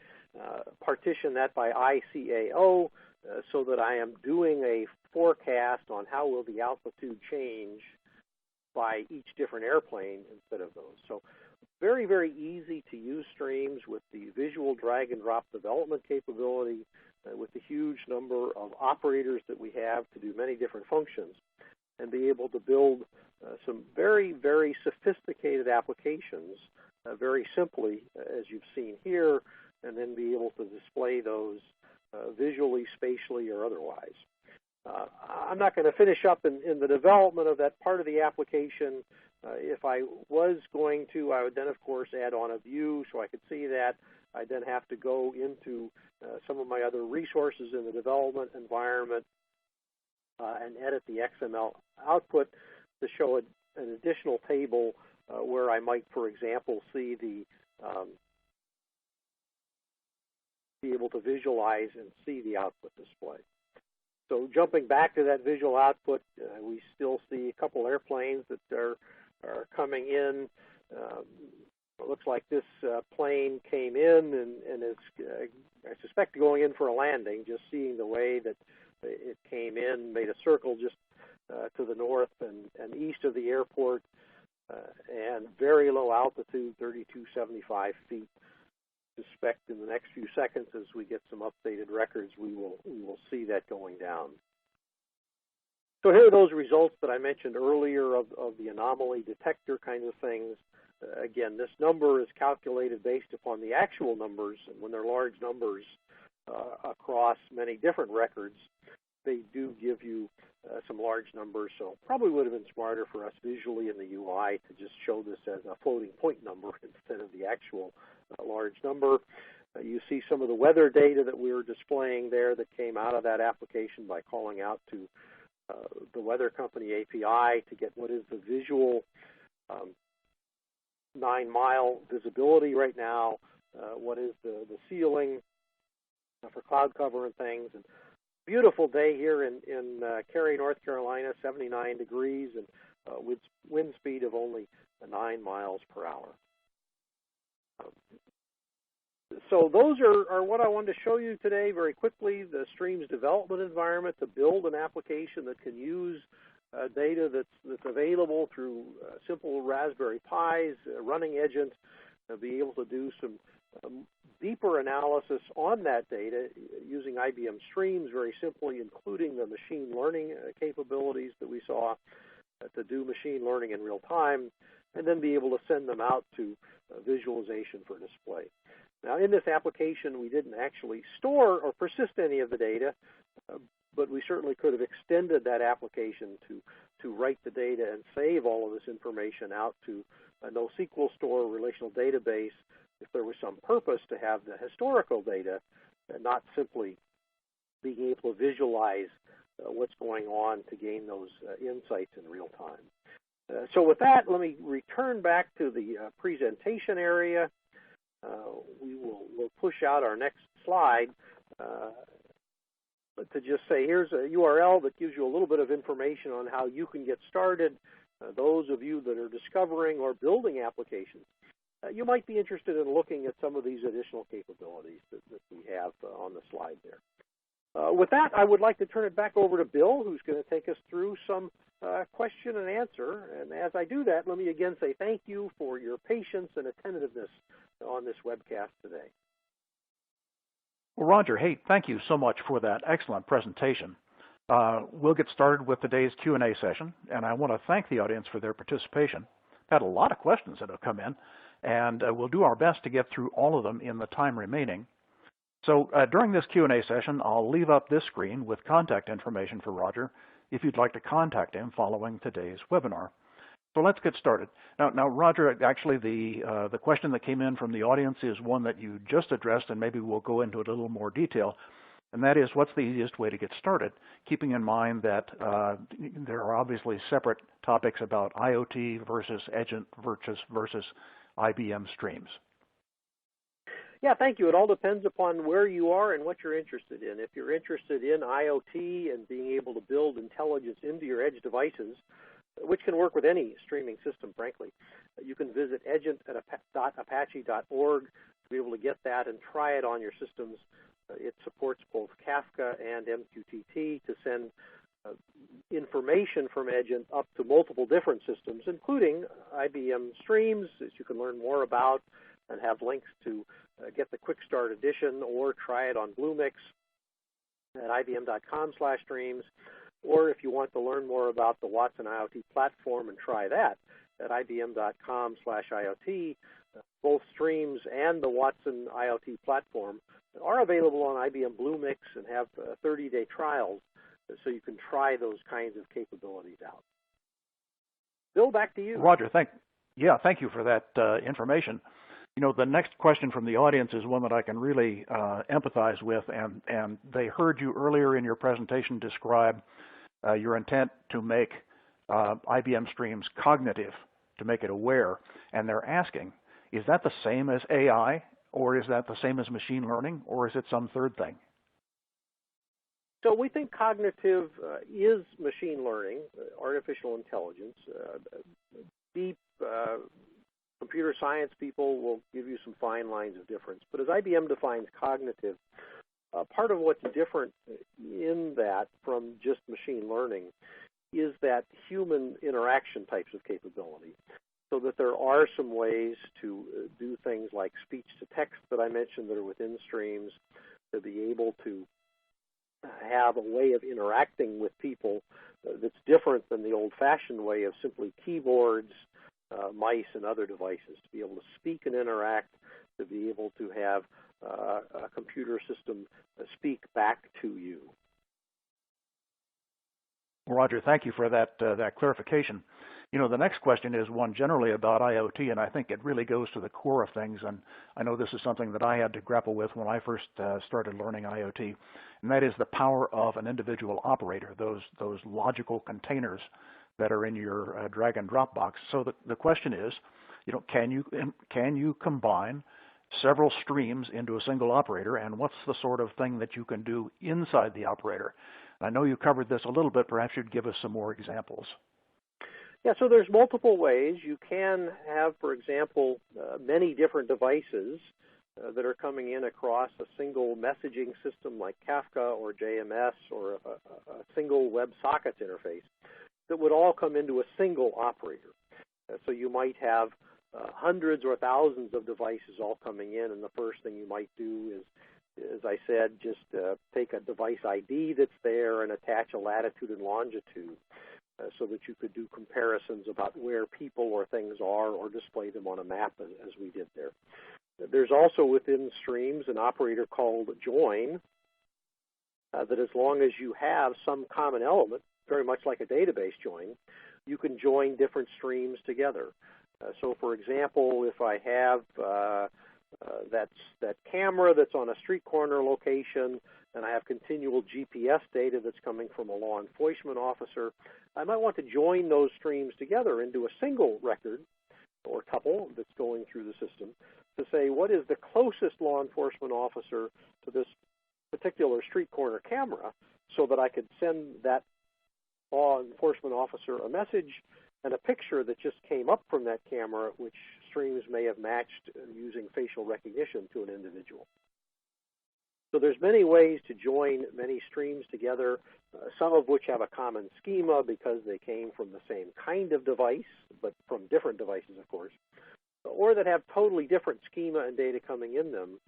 partition that by ICAO so that I am doing a forecast on how will the altitude change by each different airplane instead of those. So very, very easy to use Streams with the visual drag and drop development capability, with the huge number of operators that we have to do many different functions, and be able to build some very, very sophisticated applications very simply, as you've seen here, and then be able to display those visually, spatially, or otherwise. I'm not going to finish up in the development of that part of the application. If I was going to, I would then, of course, add on a view so I could see that. I'd then have to go into some of my other resources in the development environment and edit the XML output to show an additional table where I might, for example, see the be able to visualize and see the output display. So jumping back to that visual output, we still see a couple airplanes that are coming in. It looks like this plane came in and is, I suspect, going in for a landing. Just seeing the way that it came in, made a circle just to the north and east of the airport, and very low altitude, 3,275 feet. Suspect in the next few seconds, as we get some updated records, we will see that going down. So here are those results that I mentioned earlier of the anomaly detector kind of things. Again, this number is calculated based upon the actual numbers, and when they're large numbers across many different records, they do give you some large numbers, so probably would have been smarter for us visually in the UI to just show this as a floating point number instead of the actual large number. You see some of the weather data that we were displaying there that came out of that application by calling out to the weather company API to get what is the visual 9-mile visibility right now, what is the ceiling for cloud cover and things. And beautiful day here in Cary, North Carolina, 79 degrees, and with wind speed of only 9 miles per hour. So those are what I wanted to show you today very quickly, the Streams development environment to build an application that can use data that's available through simple Raspberry Pis, running Edgent, be able to do some deeper analysis on that data using IBM Streams very simply, including the machine learning capabilities that we saw to do machine learning in real time, and then be able to send them out to visualization for display. Now, in this application, we didn't actually store or persist any of the data, but we certainly could have extended that application to write the data and save all of this information out to a NoSQL store relational database if there was some purpose to have the historical data and not simply being able to visualize what's going on to gain those insights in real time. So with that, let me return back to the presentation area. We'll push out our next slide, but to just say here's a URL that gives you a little bit of information on how you can get started. Those of you that are discovering or building applications, you might be interested in looking at some of these additional capabilities that we have on the slide there. With that, I would like to turn it back over to Bill, who's going to take us through some question and answer. And as I do that, let me again say thank you for your patience and attentiveness on this webcast today. Well, Roger, hey, thank you so much for that excellent presentation. We'll get started with today's Q&A session, and I want to thank the audience for their participation. I've had a lot of questions that have come in, and we'll do our best to get through all of them in the time remaining. So during this Q&A session, I'll leave up this screen with contact information for Roger if you'd like to contact him following today's webinar. So let's get started. Now, Roger, actually the question that came in from the audience is one that you just addressed, and maybe we'll go into it a little more detail, and that is what's the easiest way to get started, keeping in mind that there are obviously separate topics about IoT versus Edgent versus IBM Streams. Yeah, thank you. It all depends upon where you are and what you're interested in. If you're interested in IoT and being able to build intelligence into your edge devices, which can work with any streaming system, frankly, you can visit edgent.apache.org to be able to get that and try it on your systems. It supports both Kafka and MQTT to send information from Edgent up to multiple different systems, including IBM Streams, that you can learn more about and have links to get the Quick Start Edition or try it on Bluemix at ibm.com/streams. Or if you want to learn more about the Watson IoT Platform and try that at ibm.com/IoT, both Streams and the Watson IoT Platform are available on IBM Bluemix and have 30-day trials, so you can try those kinds of capabilities out. Bill, back to you. Roger, thank you for that information. You know, the next question from the audience is one that I can really empathize with, and they heard you earlier in your presentation describe your intent to make IBM Streams cognitive, to make it aware, and they're asking, is that the same as AI, or is that the same as machine learning, or is it some third thing? So we think cognitive is machine learning, artificial intelligence. Deep computer science people will give you some fine lines of difference. But as IBM defines cognitive, part of what's different in that from just machine learning is that human interaction types of capability. So that there are some ways to do things like speech to text that I mentioned that are within Streams, to be able to have a way of interacting with people that's different than the old-fashioned way of simply keyboards, mice, and other devices, to be able to speak and interact, to be able to have a computer system speak back to you. Well, Roger, thank you for that clarification. The next question is one generally about IoT, and I think it really goes to the core of things. And I know this is something that I had to grapple with when I first started learning IoT, and that is the power of an individual operator, those logical containers that are in your drag and drop box. So the question is, can you combine several streams into a single operator, and what's the sort of thing that you can do inside the operator? I know you covered this a little bit. Perhaps you'd give us some more examples. Yeah, so there's multiple ways. You can have, for example, many different devices that are coming in across a single messaging system like Kafka or JMS or a single WebSockets interface that would all come into a single operator. So you might have hundreds or thousands of devices all coming in, and the first thing you might do is, as I said, just take a device ID that's there and attach a latitude and longitude so that you could do comparisons about where people or things are or display them on a map as we did there. There's also within Streams an operator called join that as long as you have some common element, very much like a database join, you can join different streams together. So for example, if I have that camera that's on a street corner location, and I have continual GPS data that's coming from a law enforcement officer, I might want to join those streams together into a single record or couple that's going through the system to say what is the closest law enforcement officer to this particular street corner camera, so that I could send that law enforcement officer a message and a picture that just came up from that camera, which Streams may have matched using facial recognition to an individual. So there's many ways to join many streams together, some of which have a common schema because they came from the same kind of device, but from different devices, of course, or that have totally different schema and data coming in them,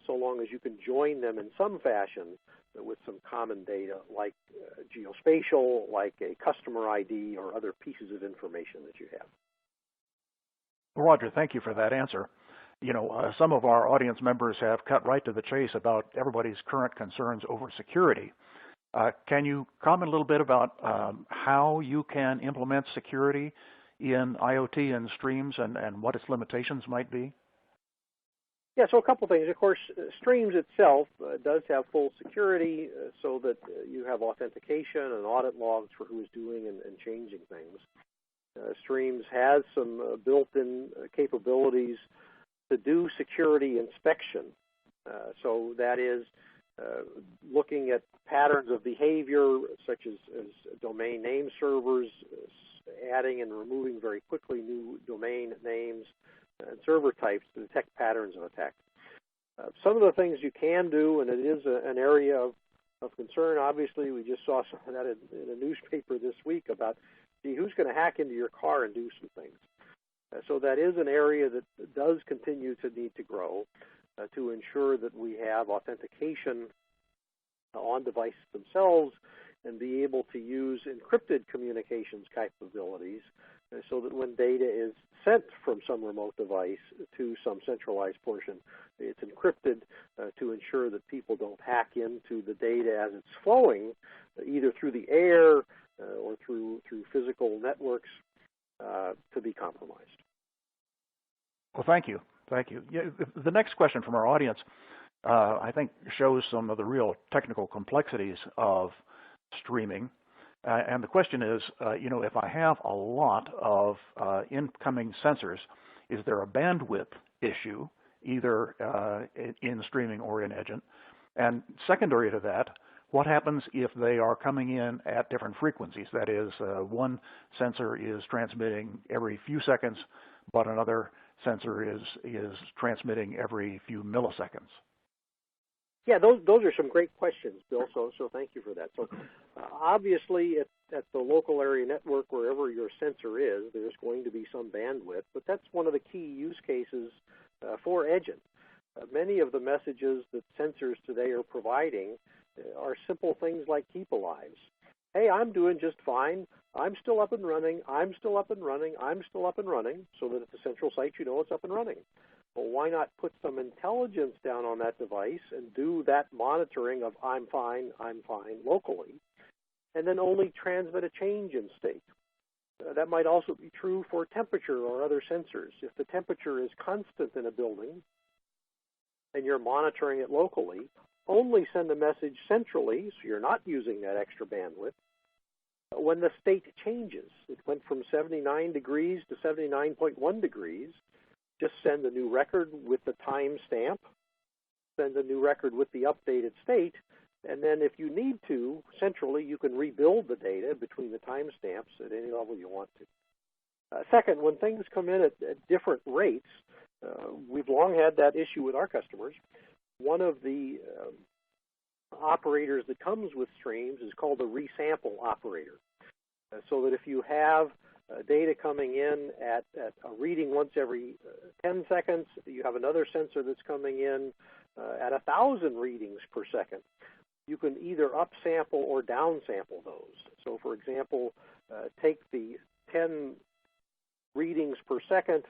so long as you can join them in some fashion with some common data like geospatial, like a customer ID, or other pieces of information that you have. Well, Roger, thank you for that answer. Some of our audience members have cut right to the chase about everybody's current concerns over security. Can you comment a little bit about how you can implement security in IoT and Streams and what its limitations might be? Yeah, so a couple things. Of course, Streams itself does have full security so that you have authentication and audit logs for who is doing and changing things. Streams has some built-in capabilities to do security inspection. So that is looking at patterns of behavior such as domain name servers, adding and removing very quickly new domain names and server types to detect patterns of attack. Some of the things you can do, and it is an area of concern, obviously, we just saw some of that in a newspaper this week about, gee, who's going to hack into your car and do some things? So that is an area that does continue to need to grow to ensure that we have authentication on devices themselves and be able to use encrypted communications capabilities so that when data is sent from some remote device to some centralized portion, it's encrypted to ensure that people don't hack into the data as it's flowing, either through the air or through physical networks to be compromised. Well, thank you. Thank you. Yeah, the next question from our audience, I think, shows some of the real technical complexities of streaming. And the question is, if I have a lot of incoming sensors, is there a bandwidth issue, either in streaming or in Edgent? And secondary to that, what happens if they are coming in at different frequencies? That is, one sensor is transmitting every few seconds, but another sensor is transmitting every few milliseconds. Yeah, those are some great questions, Bill, so thank you for that. So obviously at the local area network, wherever your sensor is, there's going to be some bandwidth, but that's one of the key use cases for Edgent. Many of the messages that sensors today are providing are simple things like keep alives. Hey, I'm doing just fine. I'm still up and running. I'm still up and running. I'm still up and running, so that at the central site you know it's up and running. Well, why not put some intelligence down on that device and do that monitoring of I'm fine locally, and then only transmit a change in state. That might also be true for temperature or other sensors. If the temperature is constant in a building and you're monitoring it locally, only send a message centrally, so you're not using that extra bandwidth, when the state changes. It went from 79 degrees to 79.1 degrees. Just send a new record with the time stamp, send a new record with the updated state, and then if you need to, centrally, you can rebuild the data between the timestamps at any level you want to. Second, when things come in at different rates, we've long had that issue with our customers. One of the operators that comes with Streams is called a resample operator. So that if you have data coming in at a reading once every 10 seconds, you have another sensor that's coming in at 1,000 readings per second. You can either upsample or downsample those. So for example, take the 10 readings per second,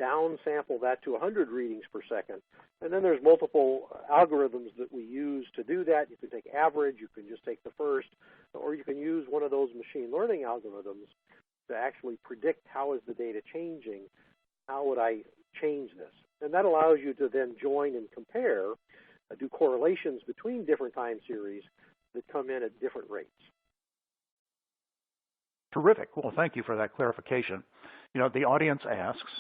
downsample that to 100 readings per second. And then there's multiple algorithms that we use to do that. You can take average, you can just take the first, or you can use one of those machine learning algorithms to actually predict how is the data changing, how would I change this. And that allows you to then join and compare, do correlations between different time series that come in at different rates. Terrific. Well, thank you for that clarification. You know, the audience asks,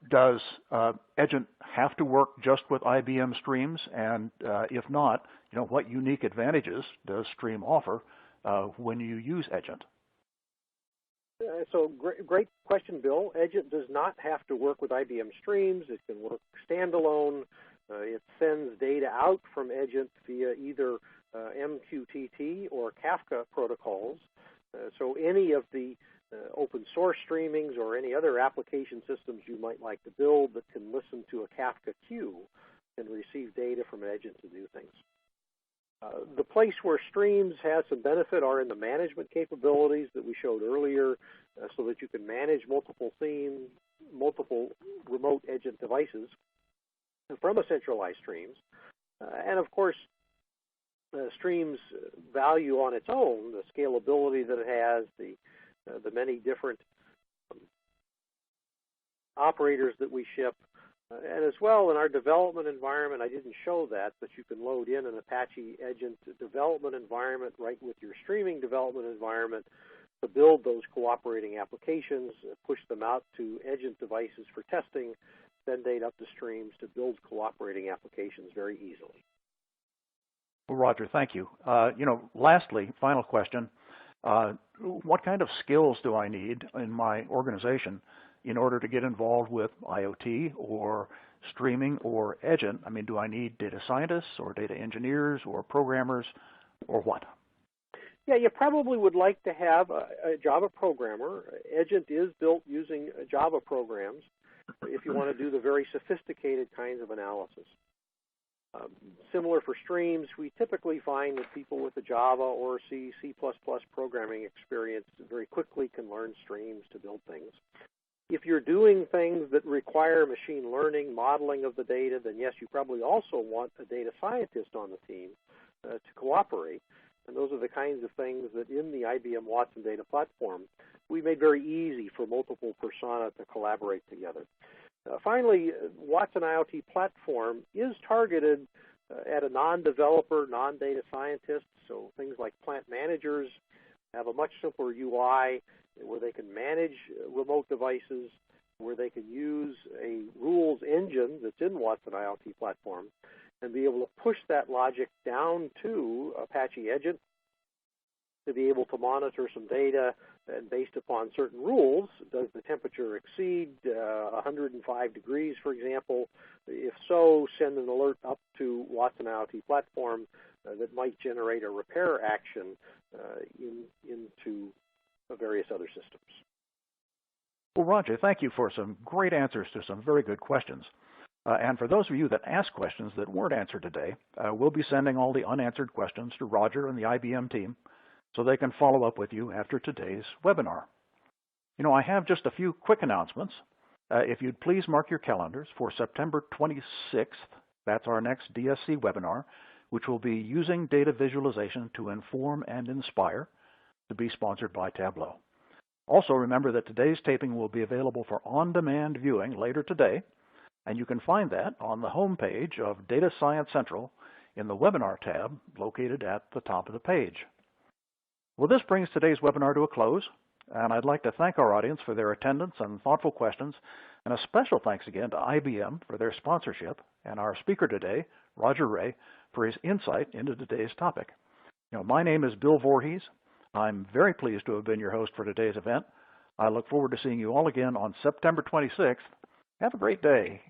does Edgent have to work just with IBM Streams? And if not, you know, what unique advantages does Stream offer when you use Edgent? So great question, Bill. Edgent does not have to work with IBM Streams. It can work standalone. It sends data out from Edgent via either MQTT or Kafka protocols. So any of the open source streamings or any other application systems you might like to build that can listen to a Kafka queue can receive data from Edgent to do things. The place where Streams has some benefit are in the management capabilities that we showed earlier, so that you can manage multiple themes, multiple remote Edgent devices from a centralized Streams. And of course, Streams value on its own, the scalability that it has, the many different operators that we ship, and as well in our development environment, I didn't show that, but you can load in an Apache Edgent development environment right with your streaming development environment to build those cooperating applications, push them out to Edgent devices for testing, send data up to Streams to build cooperating applications very easily. Well, Roger, thank you. You know, lastly, final question. What kind of skills do I need in my organization in order to get involved with IoT or streaming or Edgent? I mean, do I need data scientists or data engineers or programmers or what? Yeah, you probably would like to have a Java programmer. Edgent is built using Java programs if you want to do the very sophisticated kinds of analysis. Similar for Streams, we typically find that people with a Java or C++ programming experience very quickly can learn Streams to build things. If you're doing things that require machine learning, modeling of the data, then yes, you probably also want a data scientist on the team to cooperate. And those are the kinds of things that in the IBM Watson Data Platform, we made very easy for multiple persona to collaborate together. Finally, Watson IoT Platform is targeted at a non-developer, non-data scientist, so things like plant managers have a much simpler UI where they can manage remote devices, where they can use a rules engine that's in Watson IoT Platform and be able to push that logic down to Apache Edgent to be able to monitor some data, and based upon certain rules, does the temperature exceed 105 degrees, for example? If so, send an alert up to Watson IoT Platform that might generate a repair action into various other systems. Well, Roger, thank you for some great answers to some very good questions. And for those of you that asked questions that weren't answered today, we'll be sending all the unanswered questions to Roger and the IBM team so they can follow up with you after today's webinar. You know, I have just a few quick announcements. If you'd please mark your calendars for September 26th, that's our next DSC webinar, which will be Using Data Visualization to Inform and Inspire, to be sponsored by Tableau. Also, remember that today's taping will be available for on-demand viewing later today, and you can find that on the home page of Data Science Central in the Webinar tab located at the top of the page. Well, this brings today's webinar to a close, and I'd like to thank our audience for their attendance and thoughtful questions, and a special thanks again to IBM for their sponsorship, and our speaker today, Roger Ray, for his insight into today's topic. My name is Bill Voorhees. I'm very pleased to have been your host for today's event. I look forward to seeing you all again on September 26th. Have a great day.